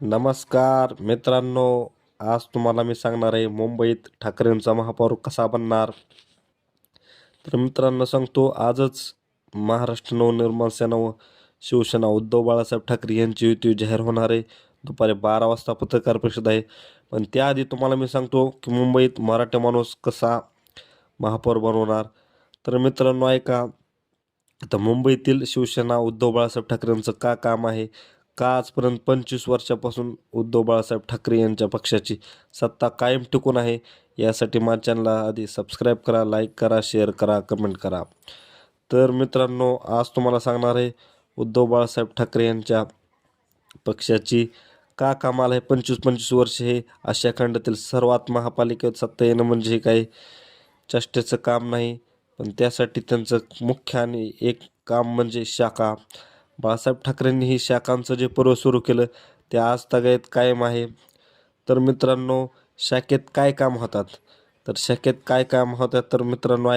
नमस्कार मित्रांनो, आज तुम्हाला मी सांगणार आहे मुंबईत ठाकरेंचा महापौर कसा बनणार. तर मित्रांनो सांगतो, आजच महाराष्ट्र नवनिर्माण सेना व शिवसेना उद्धव बाळासाहेब ठाकरे यांची युती जाहीर होणार आहे. दुपारी 12 वाजता पत्रकार परिषद आहे. पण त्याआधी तुम्हाला मी सांगतो की मुंबईत मराठी माणूस कसा महापौर बनवणार. तर मित्रांनो ऐका, आता मुंबईतील शिवसेना उद्धव बाळासाहेब ठाकरेंचं का काम आहे, का आजपर्यंत 25 वर्षापासून उद्धव बाळासाहेब ठाकरे यांच्या पक्षाची सत्ता कायम टिकून आहे. यासाठी माझ्या चॅनलला आधी सबस्क्राईब करा, लाईक करा, शेअर करा, कमेंट करा. तर मित्रांनो, आज तुम्हाला सांगणार आहे उद्धव बाळासाहेब ठाकरे यांच्या पक्षाची का कामाला आहे. 25-25 वर्ष हे आशिया खंडातील सर्वात महापालिकेत सत्ता येणं म्हणजे हे काही चेष्टेचं काम नाही. पण त्यासाठी त्यांचं मुख्य आणि एक काम म्हणजे शाखा. बाळासाहेब ठाकरेंनी ही शाखांचं जे पर्व सुरू केलं ते आज तागायत कायम आहे. तर मित्रांनो, शाखेत काय काम होतात, तर शाखेत काय काम होतात तर मित्रांनो